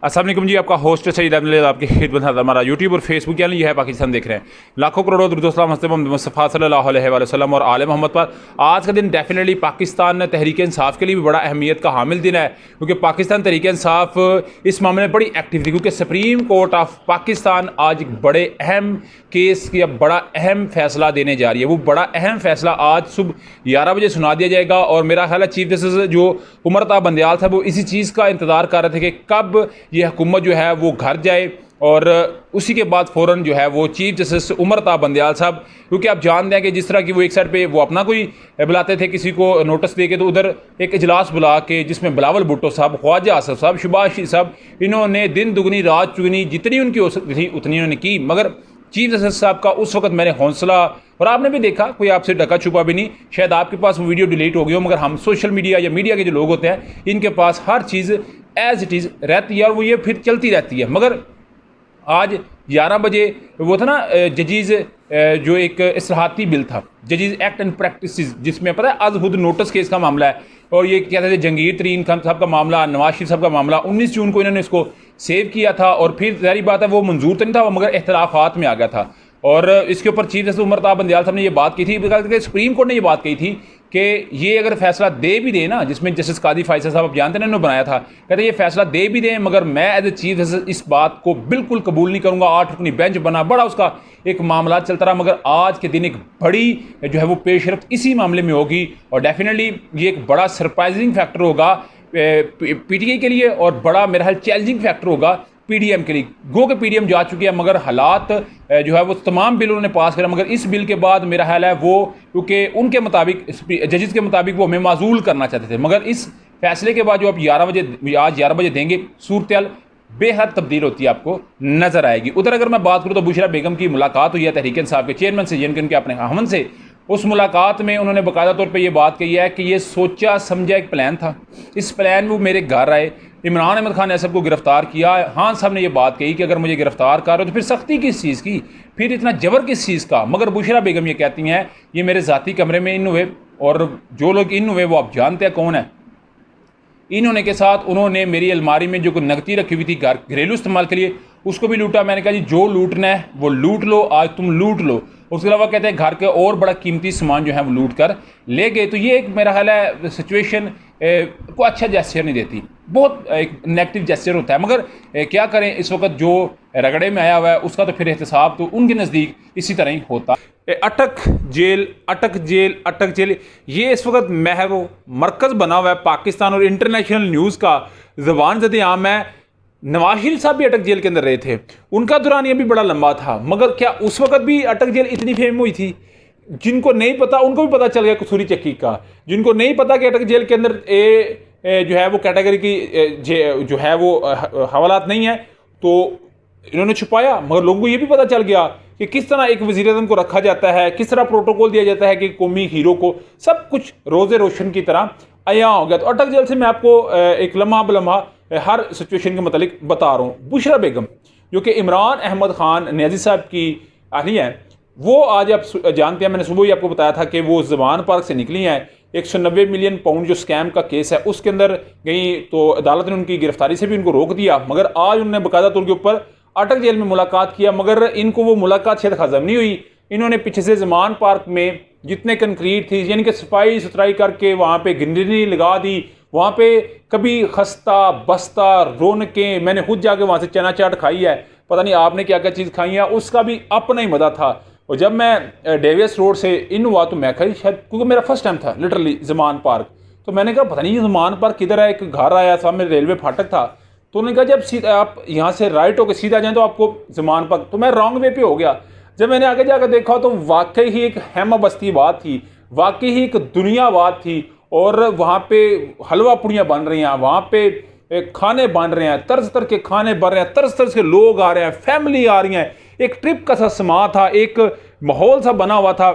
अस्सलाम वालेकुम जी, आपका होस्ट सईद अहमद आपकी खिदमत है। हमारा यूट्यूब और फेसबुक चैनल ये है पाकिस्तान देख रहे हैं। लाखों करोड़ों दुरूद मुस्तफ़ा सल्लल्लाहु अलैहि वसल्लम और आले मोहम्मद पर। आज का दिन डेफिनेटली पाकिस्तान तहरीक इंसाफ के लिए भी बड़ा अहमियत का हामिल दिन है, क्योंकि पाकिस्तान तहरीक इंसाफ इस मामले में बड़ी एक्टिव थी, क्योंकि सुप्रीम कोर्ट ऑफ पाकिस्तान आज एक बड़े अहम केस या बड़ा अहम फैसला देने जा रही है। वो बड़ा अहम फैसला आज सुबह 11 बजे सुना दिया जाएगा और मेरा ख्याल है चीफ जस्टिस जो उमर ता बंदयाल था वो इसी चीज़ का इंतज़ार कर रहे थे कि कब ये हुकूमत जो है वो घर जाए और उसी के बाद फ़ौरन जो है वो चीफ जस्टिस उमर ता बंदयाल साहब, क्योंकि आप जानते हैं कि जिस तरह की वो एक साइड पे वो अपना कोई बुलाते थे किसी को नोटिस दे के, तो उधर एक इजलास बुला के जिसमें बिलावल भुट्टो साहब, ख्वाजा आसफ साहब, शुभाशी साहब, इन्होंने दिन दुगनी रात चुगनी जितनी उनकी हो सकती थी उतनी उन्होंने की। मगर चीफ जस्टिस साहब का उस वक्त मैंने हौसला, और आपने भी देखा, कोई आपसे ढका छुपा भी नहीं, शायद आपके पास वो वीडियो डिलीट हो गई हो, मगर हम सोशल मीडिया या मीडिया के जो लोग होते हैं इनके पास हर चीज़ एज इट इज़ रहती है और वो ये फिर चलती रहती है। मगर आज 11 बजे वो था ना जजीज़ जो एक इस्लाहाती बिल था, जजीज़ एक्ट एंड प्रैक्टिस, जिसमें पता है आज खुद नोटिस केस का मामला है, और ये कहते थे जंगीर तरीन खान साहब का मामला, नवाज शरीफ साहब का मामला, 19 जून को इन्होंने इसको सेव किया था और फिर जारी बात है वो मंजूर तो नहीं था मगर इख्तलाफात में आ गया था। और इसके ऊपर चीफ जस्टिस उमर ता बंदयाल साहब ने ये बात की थी, सुप्रीम कोर्ट ने ये बात कही थी कि ये अगर फैसला दे भी दे ना, जिसमें जस्टिस कादी फैसल साहब आप जानते हैं इन्होंने बनाया था, कहते ये फैसला दे भी दें मगर मैं एज ए चीफ जस्टिस इस बात को बिल्कुल कबूल नहीं करूँगा। 8 रुकनी बेंच बना, बड़ा उसका एक मामला चलता रहा, मगर आज के दिन एक बड़ी जो है वो पेशरफ्त इसी मामले में होगी और डेफिनेटली ये एक बड़ा सरप्राइजिंग फैक्टर होगा पीटीआई के लिए और बड़ा मेरा ख्याल चैलेंजिंग फैक्टर होगा पीडीएम के लिए। गो के पीडीएम जा चुकी है मगर हालात जो है वो तमाम बिल उन्होंने पास करा, मगर इस बिल के बाद मेरा ख्याल है वो, क्योंकि उनके मुताबिक जजेस के मुताबिक वो हमें माजूल करना चाहते थे, मगर इस फैसले के बाद जो आप आज 11 बजे देंगे, सूरत बेहद तब्दील होती है आपको नज़र आएगी। उधर अगर मैं बात करूँ तो बुशरा बेगम की मुलाकात हुई है तहरीक इंसाफ के चेयरमैन से, यानी कि उनके अपने हमन से। उस मुलाकात में उन्होंने बाकायदा तौर पे ये बात कही है कि ये सोचा समझा एक प्लान था, इस प्लान में वो मेरे घर आए, इमरान अहमद खान ऐसा को गिरफ्तार किया। हाँ साहब ने ये बात कही कि अगर मुझे गिरफ्तार कर रहे हो तो फिर सख्ती किस चीज़ की, फिर इतना जबर किस चीज़ का। मगर बुशरा बेगम ये कहती हैं ये मेरे ज़ाती कमरे में इन हुए, और जो लोग इन हुए वो आप जानते हैं कौन है। इन होने के साथ उन्होंने मेरी अलमारी में जो कोई नकदी रखी हुई थी घरेलू इस्तेमाल के लिए उसको भी लूटा। मैंने कहा जी जो लूटना है वो लूट लो, आज तुम लूट लो। उसके अलावा कहते हैं घर के और बड़ा कीमती सामान जो है वो लूट कर ले गए। तो ये एक मेरा ख्याल है सिचुएशन को अच्छा जेस्चर नहीं देती, बहुत एक नेगेटिव जेस्चर होता है। मगर क्या करें, इस वक्त जो रगड़े में आया हुआ है उसका तो फिर एहतसाब तो उनके नज़दीक इसी तरह ही होता। अटक जेल अटक जेल अटक जेल, ये इस वक्त महव मरकज़ बना हुआ है पाकिस्तान और इंटरनेशनल न्यूज़ का। ज़बान ज़द आम है, नवाज शरीफ साहब भी अटक जेल के अंदर रहे थे, उनका दौरान ये भी बड़ा लंबा था, मगर क्या उस वक्त भी अटक जेल इतनी फेम हुई थी? जिनको नहीं पता उनको भी पता चल गया कसूरी चक्की का, जिनको नहीं पता कि अटक जेल के अंदर जो है वो कैटेगरी की जो है वो हवालात नहीं है तो इन्होंने छुपाया, मगर लोगों को ये भी पता चल गया कि किस तरह एक वज़ीर-ए-आज़म को रखा जाता है, किस तरह प्रोटोकॉल दिया जाता है कि कौमी हीरो को, सब कुछ रोज़े रोशन की तरह आया हो गया। तो अटक जेल से मैं आपको एक लम्हा बलम्हा हर सिचुएशन के मतलब बता रहा हूँ। बुशरा बेगम जो कि इमरान अहमद खान न्याजी साहब की अहली हैं, वो आज आप जानते हैं, मैंने सुबह ही आपको बताया था कि वो ज़बान पार्क से निकली हैं। 190 मिलियन पाउंड जो स्कैम का केस है उसके अंदर गई, तो अदालत ने उनकी गिरफ्तारी से भी उनको रोक दिया, मगर आज उन्होंने बाकायदा तौर के ऊपर अटक जेल में मुलाकात किया। मगर इनको वो मुलाकात शायद हजम नहीं हुई। इन्होंने पीछे से ज़मान पार्क में जितने कंक्रीट थी यानी कि सफाई सुथराई करके वहाँ पे ग्रीनरी लगा दी, वहाँ पे कभी खस्ता बस्ता रौनकें, मैंने खुद जाके वहाँ से चना चाट खाई है, पता नहीं आपने क्या क्या चीज़ खाई है, उसका भी अपना ही मज़ा था। और जब मैं डेवियस रोड से इन हुआ तो मैं कही शायद, क्योंकि मेरा फर्स्ट टाइम था लिटरली ज़मान पार्क, तो मैंने कहा पता नहीं ज़मान पार्क किधर है। एक घर आया, सामने रेलवे फाटक था, तो उन्होंने कहा जब सीधा आप यहाँ से राइट होकर सीधा जाएँ तो आपको ज़मान पार्क, तो मैं रॉन्ग वे पे हो गया। जब मैंने आगे जाकर देखा तो वाकई ही एक हैमा बस्ती बात थी, वाकई ही एक दुनिया बात थी, और वहाँ पे हलवा पुड़ियाँ बन रही हैं, वहाँ पे खाने बन रहे हैं, तरह तरह के खाने बन रहे हैं, तरह तरह के लोग आ रहे हैं, फैमिली आ रही हैं, एक ट्रिप का सा समा था, एक माहौल सा बना हुआ था,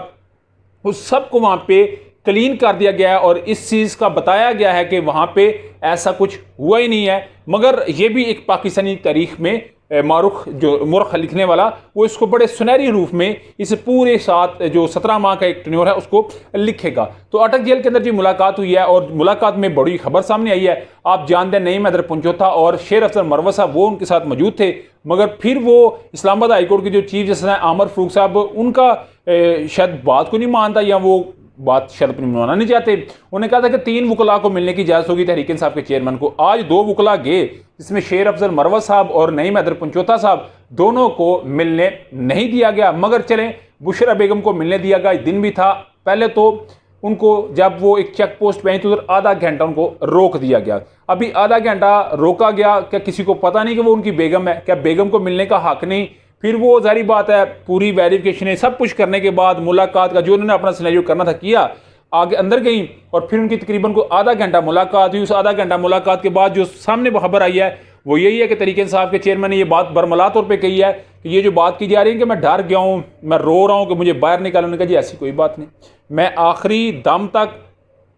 उस सब को वहाँ पे क्लीन कर दिया गया है और इस चीज़ का बताया गया है कि वहाँ पे ऐसा कुछ हुआ ही नहीं है। मगर ये भी एक पाकिस्तानी तारीख में मारूख जो मुर्ख लिखने वाला, वो इसको बड़े सुनहरी रूप में इस पूरे साथ जो 17 माह का एक टेन्योर है उसको लिखेगा। तो अटक जेल के अंदर जी मुलाकात हुई है और मुलाकात में बड़ी खबर सामने आई है। आप जानते हैं नईम हैदर पंचोथा और शेर अफजल मरवत साहब वो उनके साथ मौजूद थे, मगर फिर वो इस्लामाबाद हाईकोर्ट के जो चीफ जस्टिस हैं आमर फारूक साहब, उनका शायद बात को नहीं मानता या वो बात शायद अपनी मनवाना नहीं चाहते। उन्होंने कहा था कि 3 वकला को मिलने की इजाज़त होगी तहरीक इंसाफ के चेयरमैन को। आज 2 वकला गए, जिसमें शेर अफजल मरवत साहब और नईम हैदर पंचोथा साहब, दोनों को मिलने नहीं दिया गया। मगर चलें, बुशरा बेगम को मिलने दिया गया। दिन भी था, पहले तो उनको जब वो एक चेक पोस्ट पे आई तो उधर आधा घंटा उनको रोक दिया गया। अभी आधा घंटा रोका गया, क्या किसी को पता नहीं कि वो उनकी बेगम है? क्या बेगम को मिलने का हक नहीं? फिर वो जारी बात है, पूरी वेरिफिकेशन सब कुछ करने के बाद मुलाकात का जो उन्होंने अपना सिनेरियो करना था किया, आगे अंदर गई और फिर उनकी तकरीबन को आधा घंटा मुलाकात हुई। उस आधा घंटा मुलाकात के बाद जो सामने वो खबर आई है वो यही है कि तहरीक इंसाफ के चेयरमैन ने ये बात बरमला तौर पे कही है कि ये जो बात की जा रही है कि मैं डर गया हूँ, मैं रो रहा हूँ कि मुझे बाहर निकालो। उन्होंने कहा जी ऐसी कोई बात नहीं, मैं आखिरी दम तक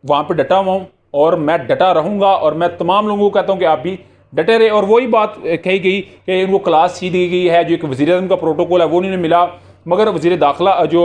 वहाँ पर डटा हुआ हूँ और मैं डटा रहूँगा और मैं तमाम लोगों को कहता हूँ कि आप भी डटे रहे। और वही बात कही गई कि उनको क्लास सी दी गई है, जो एक वज़ीर-ए-आज़म का प्रोटोकॉल है वो नहीं मिला, मगर वज़ीर दाखिला जो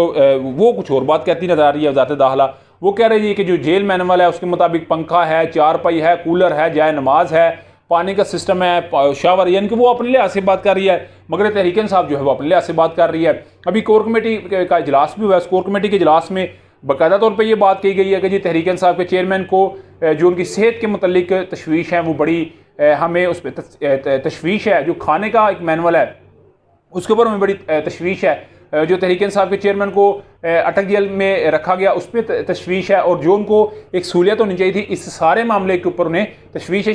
वो कुछ और बात कहती नजर आ रही है। वज़ारत दाखिला वो कह रही है कि जो जेल मैनुअल है उसके मुताबिक पंखा है, चारपाई है, कूलर है, जाए नमाज है, पानी का सिस्टम है, शावर, यानी कि वो अपने लिहाज से बात कर रही है, मगर तहरीक इंसाफ जो है वो अपने लिहाज से बात कर रही है। अभी कोर कमेटी का इजलास भी हुआ है। कोर कमेटी के इजलास में बाकायदा तौर पर यह बात कही गई है कि जी तहरीक इंसाफ के चेयरमैन को जो उनकी सेहत के मुतल्लिक तशवीश है वो बड़ी हमें उस पर तशवीश है। जो खाने का एक मैनुअल है उसके ऊपर हमें बड़ी तशवीश है। जो तहरीक इंसाफ के चेयरमैन को अटक जेल में रखा गया उस पर तशवीश है और जो उनको एक सहूलियत होनी चाहिए थी, इस सारे मामले के ऊपर उन्हें तशवीश है।